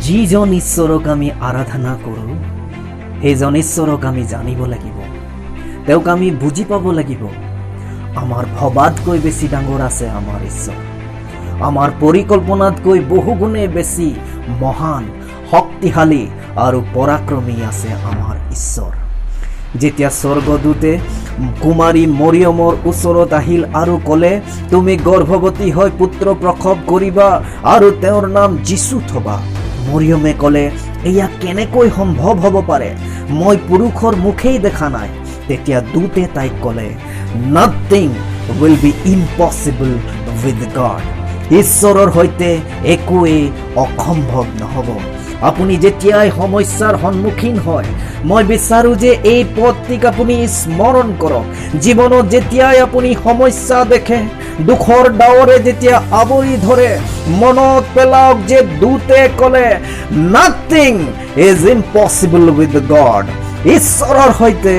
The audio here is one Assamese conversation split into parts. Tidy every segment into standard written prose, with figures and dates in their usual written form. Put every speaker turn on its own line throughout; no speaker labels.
যিজন ঈশ্বৰক আমি আৰাধনা কৰোঁ সেইজন ঈশ্বৰক আমি জানিব লাগিব, তেওঁক আমি বুজি পাব লাগিব। আমাৰ ভবাতকৈ বেছি ডাঙৰ আছে আমাৰ ঈশ্বৰ, আমাৰ পৰিকল্পনাতকৈ বহুগুণে বেছি মহান, শক্তিশালী আৰু পৰাক্ৰমী আছে আমাৰ ঈশ্বৰ। যেতিয়া স্বৰ্গদূতে কুমাৰী মৰিয়মৰ ওচৰত আহিল আৰু ক'লে, তুমি গৰ্ভৱতী হৈ পুত্ৰ প্ৰসৱ কৰিবা আৰু তেওঁৰ নাম যীশু থবা। মৰিয়মে ক'লে, এয়া কেনেকৈ সম্ভৱ হ'ব পাৰে, মই পুৰুষৰ মুখেই দেখা নাই। তেতিয়া দূতে তাইক ক'লে, nothing will be impossible with god. ঈশ্বৰৰ সৈতে একোৱেই অসম্ভৱ নহ'ব। আপুনি যেতিয়াই সমস্যাৰ সন্মুখীন হয়, মই বিচাৰোঁ যে এই পদটিক আপুনি স্মৰণ কৰক। জীৱনত যেতিয়াই আপুনি সমস্যা দেখে, দুখৰ ডাৱৰে যেতিয়া আৱৰি ধৰে, মনত পেলাওক যে দূতে ক'লে, nothing is impossible with god. ঈশ্বৰৰ সৈতে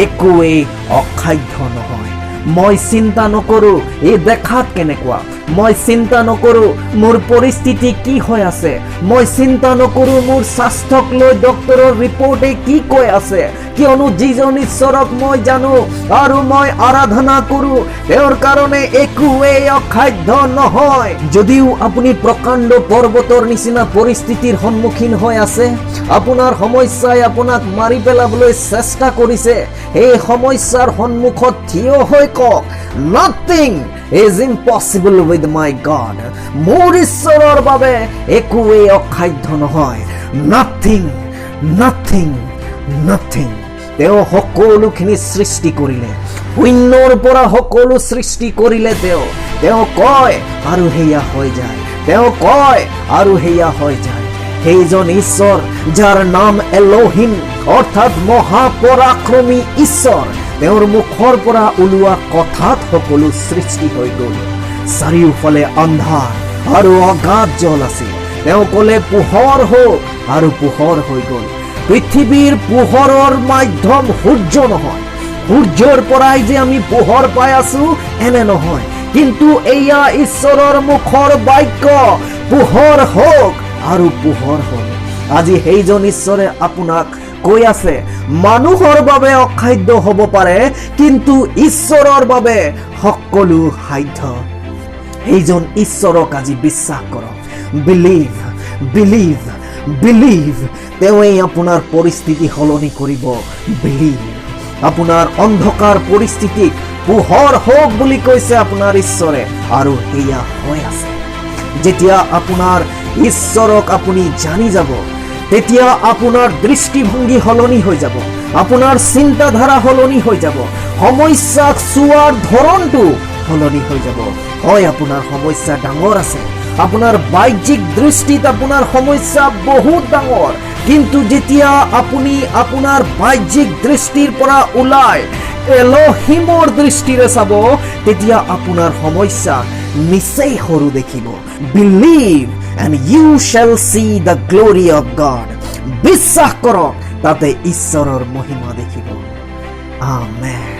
একোৱেই অসাধ্য নহয়। মই চিন্তা নকৰোঁ এই দেখাত কেনেকুৱা, মই চিন্তা নকৰোঁ মোৰ পৰিস্থিতি কি হৈ আছে, মই চিন্তা নকৰোঁ মোৰ স্বাস্থ্যক লৈ ডক্তৰৰ ৰিপৰ্টে কি কৈ আছে, কিয়নো যিজন ঈশ্বৰক মই জানো আৰু মই আৰাধনা কৰোঁ, তেওঁৰ কাৰণে একোৱেই অসাধ্য নহয়। যদিও আপুনি প্ৰকাণ্ড পৰ্বতৰ নিচিনা পৰিস্থিতিৰ সন্মুখীন হৈ আছে, আপোনাৰ সমস্যাই আপোনাক মাৰি পেলাবলৈ চেষ্টা কৰিছে, এই সমস্যাৰ সন্মুখত থিয় হৈ কওক, nothing is impossible with my god. মোৰ ঈশ্বৰৰ বাবে একোৱেই অসাধ্য নহয়। Nothing, nothing, nothing. তেওঁ সকলোখিনি সৃষ্টি কৰিলে, শূন্যৰ পৰা সকলো সৃষ্টি কৰিলে। তেওঁ কয় আৰু সেয়া হৈ যায়, তেওঁ কয় আৰু সেয়া হৈ যায়। সেইজন ঈশ্বৰ যাৰ নাম এলোহিম, অৰ্থাৎ মহাপৰাক্ৰমী ঈশ্বৰ, তেওঁৰ মুখৰ পৰা ওলোৱা কথাত সকলো সৃষ্টি হৈ গ'ল। চাৰিওফালে আন্ধাৰ আৰু অগাধ জল আছিল, তেওঁ ক'লে পোহৰ হওক আৰু পোহৰ হৈ গ'ল। পৃথিৱীৰ পোহৰৰ মাধ্যম সূৰ্য নহয়, সূৰ্যৰ পৰাই যে আমি পোহৰ পাই আছো এনে নহয়, কিন্তু এয়া ঈশ্বৰৰ মুখৰ বাক্য, পোহৰ হওক আৰু পোহৰ হ'ল। আজি সেইজন ঈশ্বৰে আপোনাক কৈ আছে, মানুহৰ বাবে অসাধ্য হ'ব পাৰে, কিন্তু ঈশ্বৰৰ বাবে সকলো সাধ্য। সেইজন ঈশ্বৰক আজি বিশ্বাস কৰক। Believe, believe, believe. তেওঁৱেই আপোনাৰ পৰিস্থিতি সলনি কৰিব। বিলিভ। আপোনাৰ অন্ধকাৰ পৰিস্থিতিক পোহৰ হওক বুলি কৈছে আপোনাৰ ঈশ্বৰে, আৰু সেয়া হৈ আছে। যেতিয়া আপোনাৰ ঈশ্বৰক আপুনি জানি যাব, তেতিয়া আপোনাৰ দৃষ্টিভংগী সলনি হৈ যাব, আপোনাৰ চিন্তাধাৰা সলনি হৈ যাব, সমস্যাক চোৱাৰ ধৰণটো সলনি হৈ যাব। হয়, আপোনাৰ সমস্যা ডাঙৰ আছে, আপোনাৰ বাহ্যিক দৃষ্টিত আপোনাৰ সমস্যা বহুত ডাঙৰ, কিন্তু যেতিয়া আপুনি আপোনাৰ বাহ্যিক দৃষ্টিৰ পৰা ওলাই এলোহিমৰ দৃষ্টিৰে চাব, তেতিয়া আপোনাৰ সমস্যা নিচেই সৰু দেখিব। Believe and you shall see the glory of God. বিশ্বাস কৰক, তাতে ঈশ্বৰৰ মহিমা দেখিব। আমেন।